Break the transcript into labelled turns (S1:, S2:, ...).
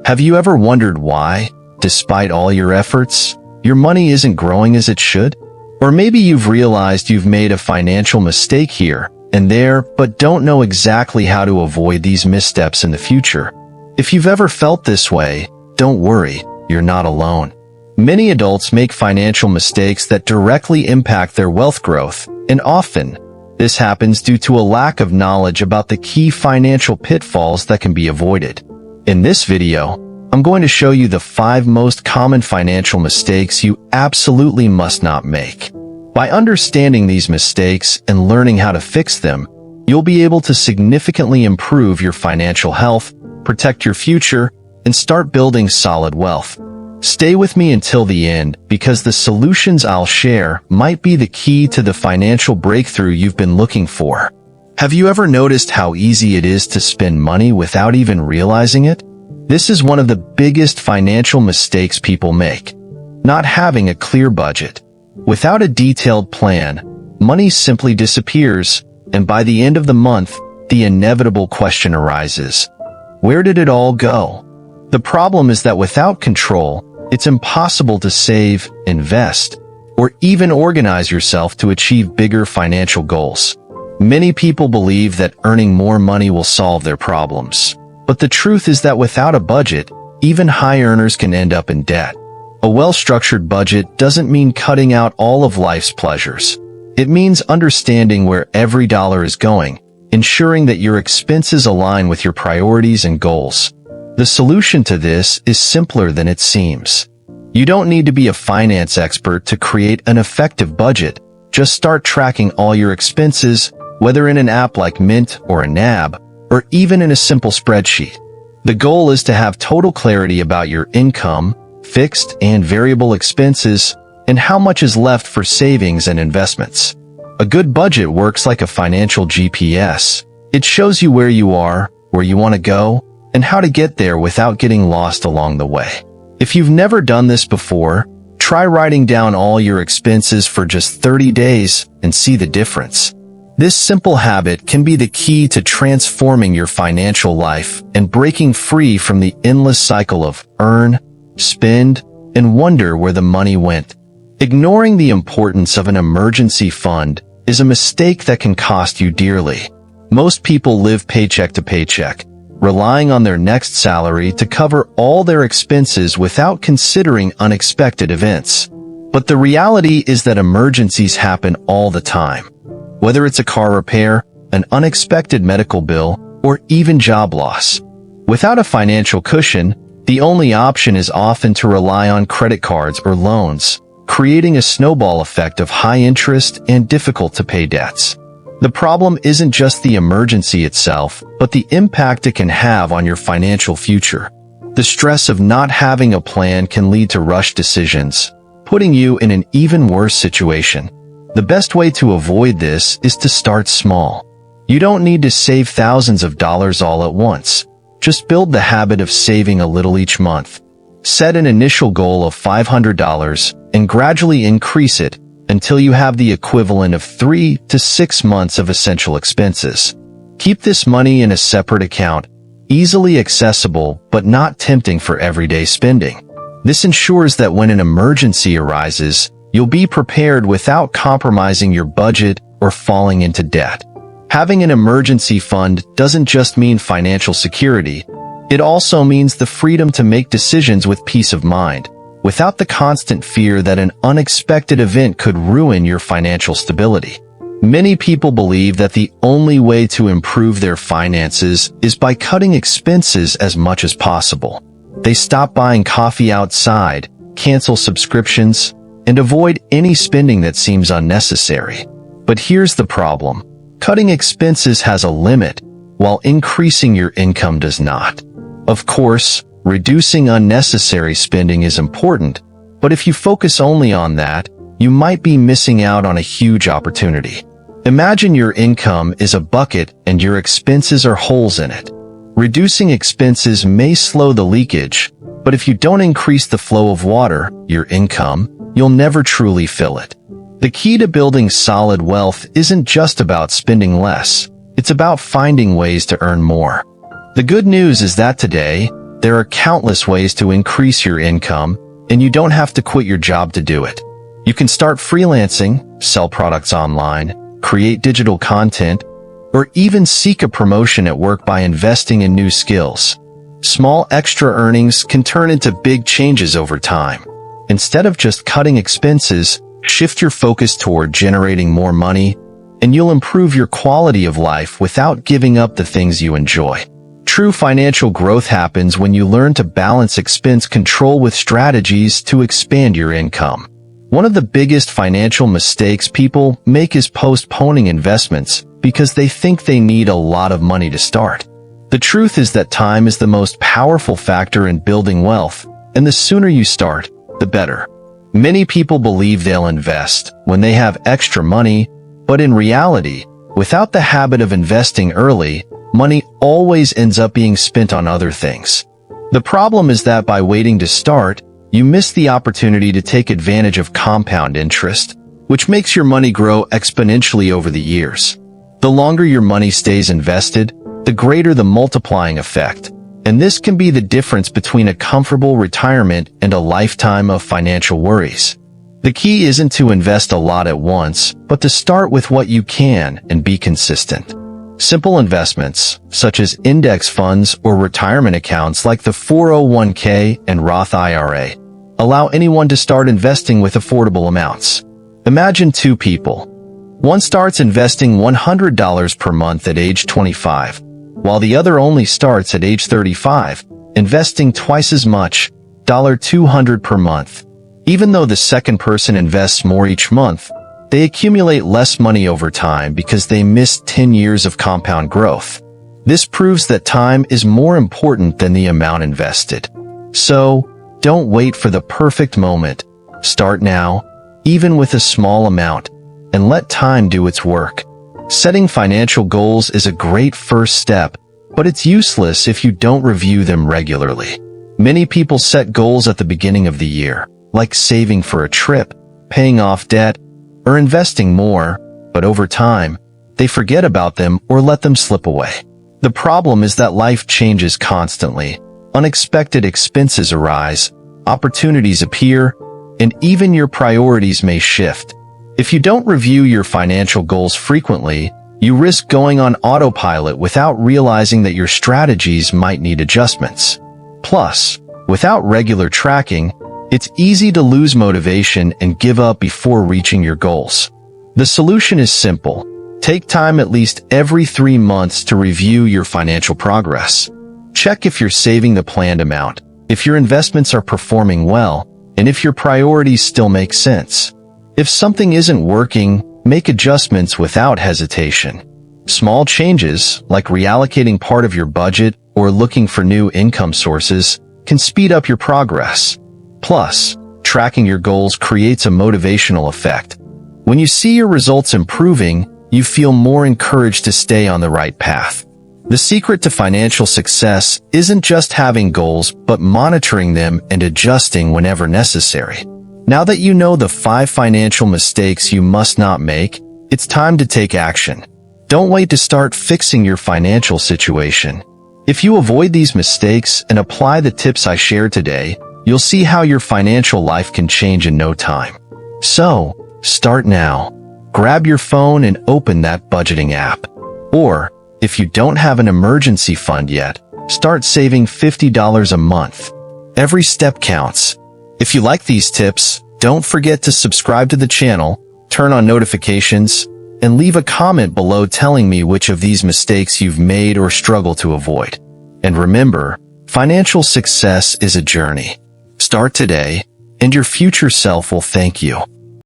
S1: Have you ever wondered why, despite all your efforts, your money isn't growing as it should? Or maybe you've realized you've made a financial mistake here and there, but don't know exactly how to avoid these missteps in the future. If you've ever felt this way, don't worry, you're not alone. Many adults make financial mistakes that directly impact their wealth growth, and often, this happens due to a lack of knowledge about the key financial pitfalls that can be avoided. In this video, I'm going to show you the 5 most common financial mistakes you absolutely must not make. By understanding these mistakes and learning how to fix them, you'll be able to significantly improve your financial health, protect your future, and start building solid wealth. Stay with me until the end because the solutions I'll share might be the key to the financial breakthrough you've been looking for. Have you ever noticed how easy it is to spend money without even realizing it? This is one of the biggest financial mistakes people make. Not having a clear budget. Without a detailed plan, money simply disappears, and by the end of the month, the inevitable question arises. Where did it all go? The problem is that without control, it's impossible to save, invest, or even organize yourself to achieve bigger financial goals. Many people believe that earning more money will solve their problems. But the truth is that without a budget, even high earners can end up in debt. A well-structured budget doesn't mean cutting out all of life's pleasures. It means understanding where every dollar is going, ensuring that your expenses align with your priorities and goals. The solution to this is simpler than it seems. You don't need to be a finance expert to create an effective budget. Just start tracking all your expenses, whether in an app like Mint or a NAB, or even in a simple spreadsheet. The goal is to have total clarity about your income, fixed and variable expenses, and how much is left for savings and investments. A good budget works like a financial GPS. It shows you where you are, where you want to go, and how to get there without getting lost along the way. If you've never done this before, try writing down all your expenses for just 30 days and see the difference. This simple habit can be the key to transforming your financial life and breaking free from the endless cycle of earn, spend, and wonder where the money went. Ignoring the importance of an emergency fund is a mistake that can cost you dearly. Most people live paycheck to paycheck, relying on their next salary to cover all their expenses without considering unexpected events. But the reality is that emergencies happen all the time. Whether it's a car repair, an unexpected medical bill, or even job loss. Without a financial cushion, the only option is often to rely on credit cards or loans, creating a snowball effect of high interest and difficult-to-pay debts. The problem isn't just the emergency itself, but the impact it can have on your financial future. The stress of not having a plan can lead to rushed decisions, putting you in an even worse situation. The best way to avoid this is to start small. You don't need to save thousands of dollars all at once. Just build the habit of saving a little each month. Set an initial goal of $500 and gradually increase it until you have the equivalent of 3 to 6 months of essential expenses. Keep this money in a separate account, easily accessible but not tempting for everyday spending. This ensures that when an emergency arises, you'll be prepared without compromising your budget or falling into debt. Having an emergency fund doesn't just mean financial security. It also means the freedom to make decisions with peace of mind, without the constant fear that an unexpected event could ruin your financial stability. Many people believe that the only way to improve their finances is by cutting expenses as much as possible. They stop buying coffee outside, cancel subscriptions, and avoid any spending that seems unnecessary. But here's the problem. Cutting expenses has a limit, while increasing your income does not. Of course, reducing unnecessary spending is important, but if you focus only on that, you might be missing out on a huge opportunity. Imagine your income is a bucket and your expenses are holes in it. Reducing expenses may slow the leakage, but if you don't increase the flow of water, your income, you'll never truly fill it. The key to building solid wealth isn't just about spending less. It's about finding ways to earn more. The good news is that today, there are countless ways to increase your income, and you don't have to quit your job to do it. You can start freelancing, sell products online, create digital content, or even seek a promotion at work by investing in new skills. Small extra earnings can turn into big changes over time. Instead of just cutting expenses, shift your focus toward generating more money, and you'll improve your quality of life without giving up the things you enjoy. True financial growth happens when you learn to balance expense control with strategies to expand your income. One of the biggest financial mistakes people make is postponing investments because they think they need a lot of money to start. The truth is that time is the most powerful factor in building wealth, and the sooner you start, the better. Many people believe they'll invest when they have extra money, but in reality, without the habit of investing early, money always ends up being spent on other things. The problem is that by waiting to start, you miss the opportunity to take advantage of compound interest, which makes your money grow exponentially over the years. The longer your money stays invested, the greater the multiplying effect, and this can be the difference between a comfortable retirement and a lifetime of financial worries. The key isn't to invest a lot at once, but to start with what you can and be consistent. Simple investments, such as index funds or retirement accounts like the 401k and Roth IRA, allow anyone to start investing with affordable amounts. Imagine two people. One starts investing $100 per month at age 25, while the other only starts at age 35, investing twice as much, $200 per month. Even though the second person invests more each month, they accumulate less money over time because they missed 10 years of compound growth. This proves that time is more important than the amount invested. So, don't wait for the perfect moment. Start now, even with a small amount, and let time do its work. Setting financial goals is a great first step, but it's useless if you don't review them regularly. Many people set goals at the beginning of the year, like saving for a trip, paying off debt, or investing more, but over time, they forget about them or let them slip away. The problem is that life changes constantly. Unexpected expenses arise, opportunities appear, and even your priorities may shift. If you don't review your financial goals frequently, you risk going on autopilot without realizing that your strategies might need adjustments. Plus, without regular tracking, it's easy to lose motivation and give up before reaching your goals. The solution is simple. Take time at least every 3 months to review your financial progress. Check if you're saving the planned amount, if your investments are performing well, and if your priorities still make sense. If something isn't working, make adjustments without hesitation. Small changes, like reallocating part of your budget or looking for new income sources, can speed up your progress. Plus, tracking your goals creates a motivational effect. When you see your results improving, you feel more encouraged to stay on the right path. The secret to financial success isn't just having goals, but monitoring them and adjusting whenever necessary. Now that you know the 5 financial mistakes you must not make, it's time to take action. Don't wait to start fixing your financial situation. If you avoid these mistakes and apply the tips I shared today, you'll see how your financial life can change in no time. So, start now. Grab your phone and open that budgeting app. Or, if you don't have an emergency fund yet, start saving $50 a month. Every step counts. If you like these tips, don't forget to subscribe to the channel, turn on notifications, and leave a comment below telling me which of these mistakes you've made or struggle to avoid. And remember, financial success is a journey. Start today, and your future self will thank you.